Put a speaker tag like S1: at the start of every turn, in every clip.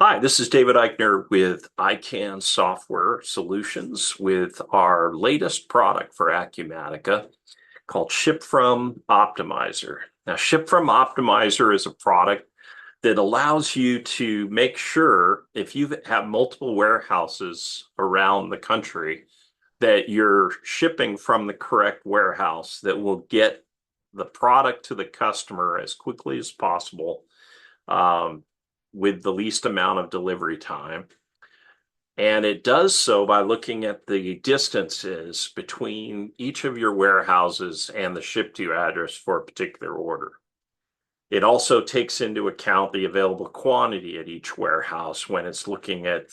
S1: Hi, this is David Eichner with ICANN Software Solutions with our latest product for Acumatica called ShipFrom Optimizer. Now, ShipFrom Optimizer is a product that allows you to make sure if you have multiple warehouses around the country that you're shipping from the correct warehouse that will get the product to the customer as quickly as possible. With the least amount of delivery time. And it does so by looking at the distances between each of your warehouses and the ship to address for a particular order. It also takes into account the available quantity at each warehouse when it's looking at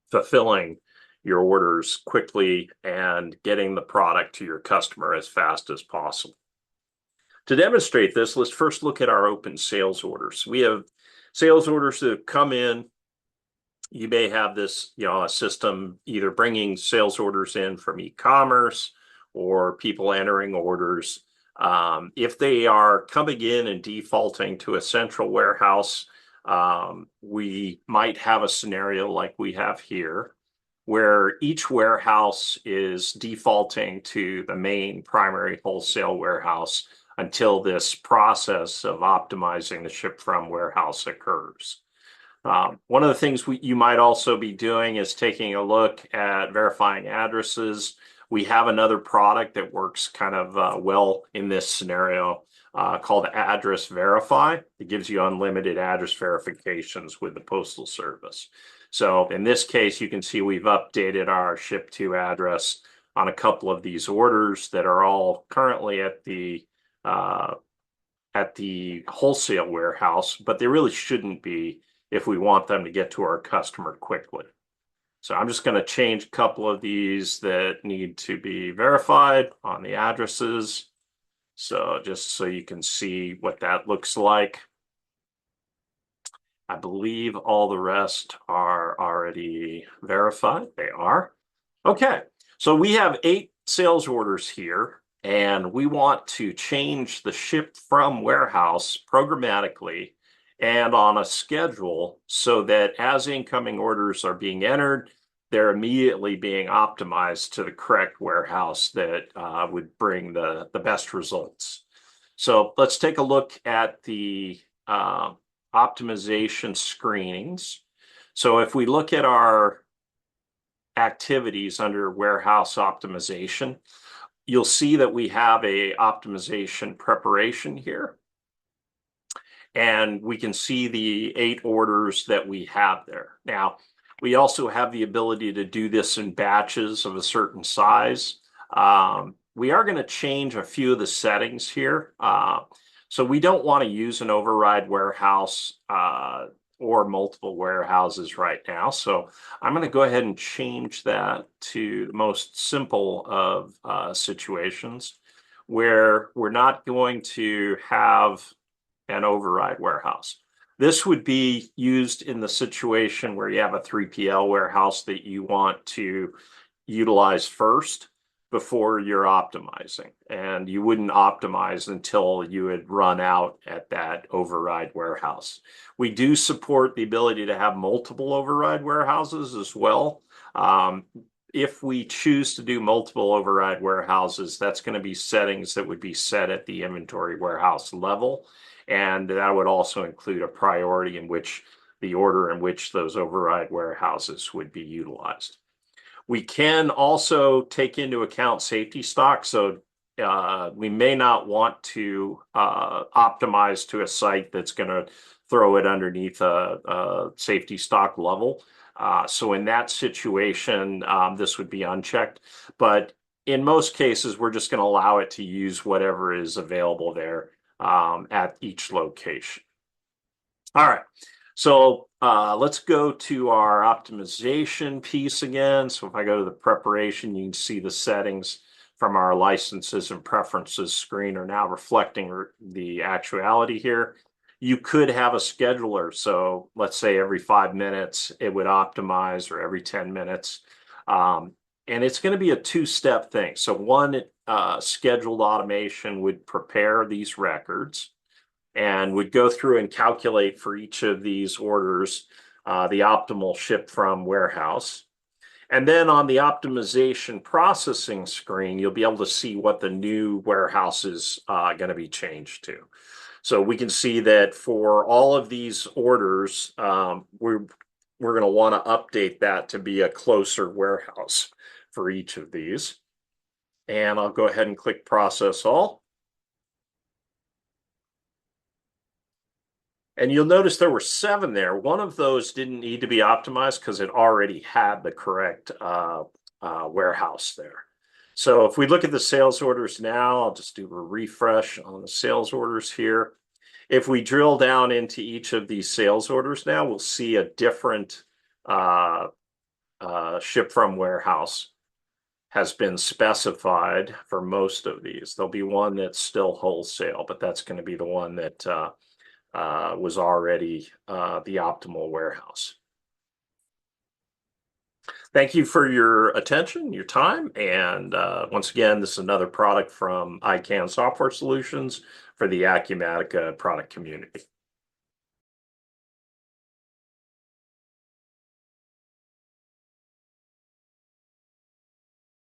S1: fulfilling your orders quickly and getting the product to your customer as fast as possible. To demonstrate this, let's first look at our open sales orders. We have sales orders that come in. You may have this, a system either bringing sales orders in from e-commerce or people entering orders. If they are coming in and defaulting to a central warehouse, we might have a scenario like we have here, where each warehouse is defaulting to the main primary wholesale warehouse until this process of optimizing the ship from warehouse occurs. One of the things you might also be doing is taking a look at verifying addresses. We have another product that works kind of well in this scenario called Address Verify. It gives you unlimited address verifications with the Postal Service. So in this case, you can see we've updated our ship to address on a couple of these orders that are all currently at the wholesale warehouse, but they really shouldn't be if we want them to get to our customer quickly. So I'm just going to change a couple of these that need to be verified on the addresses. So just so you can see what that looks like. I believe all the rest are already verified. They are. Okay, so we have 8 sales orders here, and we want to change the ship from warehouse programmatically and on a schedule so that as incoming orders are being entered, they're immediately being optimized to the correct warehouse that would bring the best results. So let's take a look at the optimization screenings. So if we look at our activities under warehouse optimization, you'll see that we have a optimization preparation here. And we can see the 8 orders that we have there. Now, we also have the ability to do this in batches of a certain size. We are going to change a few of the settings here. So we don't want to use an override warehouse or multiple warehouses right now. So I'm going to go ahead and change that to the most simple of situations where we're not going to have an override warehouse. This would be used in the situation where you have a 3PL warehouse that you want to utilize first before you're optimizing. And you wouldn't optimize until you had run out at that override warehouse. We do support the ability to have multiple override warehouses as well. If we choose to do multiple override warehouses, that's going to be settings that would be set at the inventory warehouse level. And that would also include a priority in which the order in which those override warehouses would be utilized. We can also take into account safety stock. So we may not want to optimize to a site that's going to throw it underneath a safety stock level. So in that situation, this would be unchecked. But in most cases, we're just going to allow it to use whatever is available there at each location. All right, so let's go to our optimization piece again. So if I go to the preparation, you can see the settings from our licenses and preferences screen are now reflecting the actuality here. You could have a scheduler. So let's say every 5 minutes it would optimize, or every 10 minutes. And it's going to be a 2-step thing. So one, scheduled automation would prepare these records and would go through and calculate for each of these orders the optimal ship from warehouse. And then on the optimization processing screen, you'll be able to see what the new warehouse is going to be changed to. So we can see that for all of these orders, we're going to want to update that to be a closer warehouse for each of these. And I'll go ahead and click process all. And you'll notice there were 7 there. One of those didn't need to be optimized because it already had the correct warehouse there. So if we look at the sales orders now, I'll just do a refresh on the sales orders here. If we drill down into each of these sales orders now, we'll see a different ship from warehouse has been specified for most of these. There'll be one that's still wholesale, but that's going to be the one that was already the optimal warehouse. Thank you for your attention, your time, and once again, this is another product from ICANN Software Solutions for the Acumatica product community.